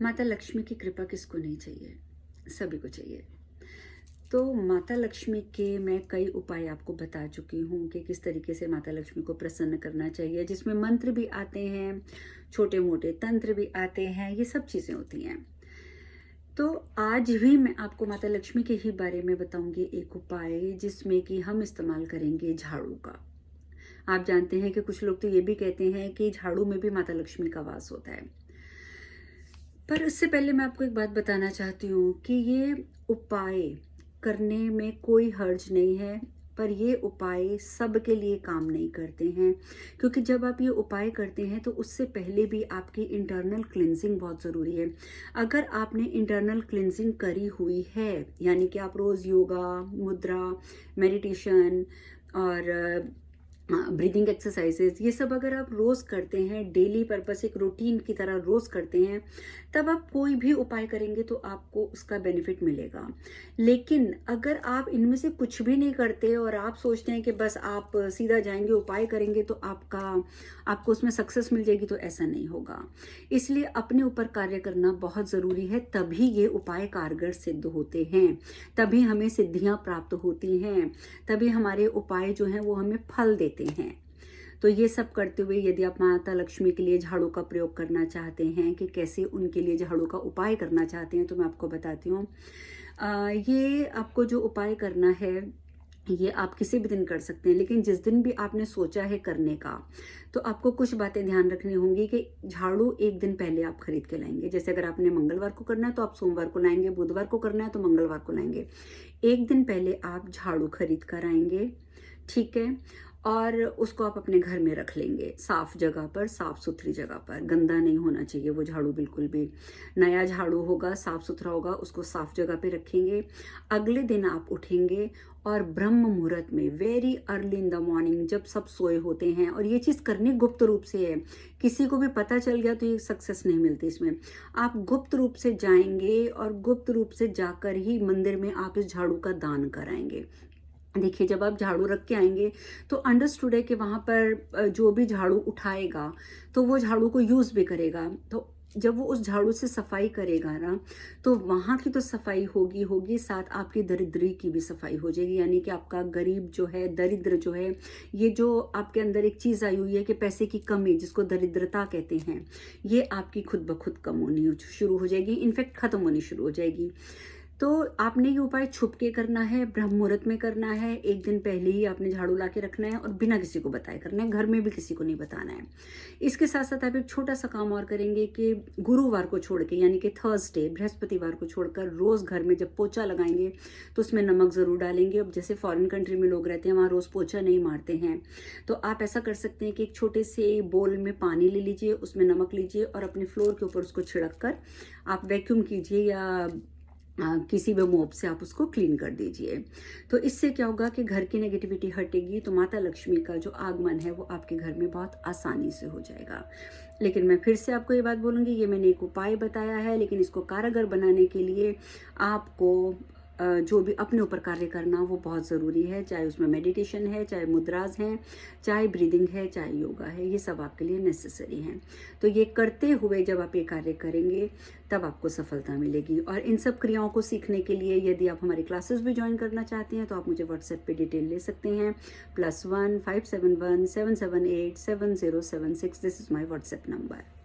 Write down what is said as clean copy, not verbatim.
माता लक्ष्मी की कृपा किसको नहीं चाहिए? सभी को चाहिए। तो माता लक्ष्मी के मैं कई उपाय आपको बता चुकी हूँ कि किस तरीके से माता लक्ष्मी को प्रसन्न करना चाहिए, जिसमें मंत्र भी आते हैं, छोटे मोटे तंत्र भी आते हैं, ये सब चीज़ें होती हैं। तो आज भी मैं आपको माता लक्ष्मी के ही बारे में बताऊंगी एक उपाय, जिसमें कि हम इस्तेमाल करेंगे झाड़ू का। आप जानते हैं कि कुछ लोग तो ये भी कहते हैं कि झाड़ू में भी माता लक्ष्मी का वास होता है। पर उससे पहले मैं आपको एक बात बताना चाहती हूँ कि ये उपाय करने में कोई हर्ज नहीं है, पर ये उपाय सबके लिए काम नहीं करते हैं। क्योंकि जब आप ये उपाय करते हैं तो उससे पहले भी आपकी इंटरनल क्लिनजिंग बहुत ज़रूरी है। अगर आपने इंटरनल क्लिनजिंग करी हुई है, यानी कि आप रोज़ योगा, मुद्रा, मेडिटेशन और ब्रीदिंग एक्सरसाइजेज, ये सब अगर आप रोज़ करते हैं, डेली पर्पस एक रूटीन की तरह रोज़ करते हैं, तब आप कोई भी उपाय करेंगे तो आपको उसका बेनिफिट मिलेगा। लेकिन अगर आप इनमें से कुछ भी नहीं करते और आप सोचते हैं कि बस आप सीधा जाएंगे उपाय करेंगे तो आपको उसमें सक्सेस मिल जाएगी, तो ऐसा नहीं होगा। इसलिए अपने ऊपर कार्य करना बहुत ज़रूरी है, तभी ये उपाय कारगर सिद्ध होते हैं, तभी हमें सिद्धियां प्राप्त होती हैं, तभी हमारे उपाय जो हैं वो हमें फल देते हैं। तो ये सब करते हुए यदि आप माता लक्ष्मी के लिए झाड़ू का प्रयोग करना चाहते हैं, कि कैसे उनके लिए झाड़ू का उपाय करना चाहते हैं, तो मैं आपको बताती हूँ। ये आपको जो उपाय करना है, ये आप किसी भी दिन कर सकते हैं, लेकिन जिस दिन भी आपने सोचा है करने का, तो आपको कुछ बातें ध्यान रखनी होंगी कि झाड़ू एक दिन पहले आप खरीद के लाएंगे। जैसे अगर आपने मंगलवार को करना है तो आप सोमवार को लाएंगे, बुधवार को करना है तो मंगलवार को लाएंगे। एक दिन पहले आप झाड़ू खरीद कर आएंगे, ठीक है। और उसको आप अपने घर में रख लेंगे, साफ जगह पर, साफ सुथरी जगह पर। गंदा नहीं होना चाहिए वो झाड़ू बिल्कुल भी। नया झाड़ू होगा, साफ सुथरा होगा, उसको साफ जगह पे रखेंगे। अगले दिन आप उठेंगे और ब्रह्म मुहूर्त में, very early in the morning, जब सब सोए होते हैं, और ये चीज़ करनी गुप्त रूप से है, किसी को भी पता चल गया तो ये सक्सेस नहीं मिलती इसमें। आप गुप्त रूप से जाएंगे और गुप्त रूप से जाकर ही मंदिर में आप इस झाड़ू का दान कराएंगे। देखिए, जब आप झाड़ू रख के आएंगे तो अंडरस्टूड है कि वहाँ पर जो भी झाड़ू उठाएगा तो वो झाड़ू को यूज़ भी करेगा। तो जब वो उस झाड़ू से सफाई करेगा ना, तो वहाँ की तो सफाई होगी होगी, साथ आपकी दरिद्री की भी सफाई हो जाएगी। यानी कि आपका गरीब जो है, दरिद्र जो है, ये जो आपके अंदर एक चीज़ आई हुई है कि पैसे की कमी, जिसको दरिद्रता कहते हैं, ये आपकी खुद ब खुद कम होनी शुरू हो जाएगी, इनफैक्ट ख़त्म होनी शुरू हो जाएगी। तो आपने ये उपाय छुप के करना है, ब्रह्म मुहूर्त में करना है, एक दिन पहले ही आपने झाड़ू ला के रखना है और बिना किसी को बताए करना है, घर में भी किसी को नहीं बताना है। इसके साथ साथ आप एक छोटा सा काम और करेंगे कि गुरुवार को छोड़ के, यानी कि थर्सडे, बृहस्पतिवार को छोड़कर, रोज़ घर में जब पोछा लगाएंगे तो उसमें नमक ज़रूर डालेंगे। अब जैसे फॉरेन कंट्री में लोग रहते हैं, वहाँ रोज़ पोछा नहीं मारते हैं, तो आप ऐसा कर सकते हैं कि एक छोटे से बोल में पानी ले लीजिए, उसमें नमक लीजिए और अपने फ्लोर के ऊपर उसको छिड़क कर आप वैक्यूम कीजिए, या किसी भी मोप से आप उसको क्लीन कर दीजिए। तो इससे क्या होगा कि घर की नेगेटिविटी हटेगी, तो माता लक्ष्मी का जो आगमन है वो आपके घर में बहुत आसानी से हो जाएगा। लेकिन मैं फिर से आपको ये बात बोलूँगी, ये मैंने एक उपाय बताया है, लेकिन इसको कारगर बनाने के लिए आपको जो भी अपने ऊपर कार्य करना वो बहुत ज़रूरी है। चाहे उसमें मेडिटेशन है, चाहे मुद्राज हैं, चाहे ब्रीदिंग है, चाहे योगा है, ये सब आपके लिए नेसेसरी हैं। तो ये करते हुए जब आप ये कार्य करेंगे तब आपको सफलता मिलेगी। और इन सब क्रियाओं को सीखने के लिए यदि आप हमारी क्लासेस भी ज्वाइन करना चाहते हैं तो आप मुझे व्हाट्सएप पे डिटेल ले सकते हैं। +1 571 778 7076, this is my WhatsApp number.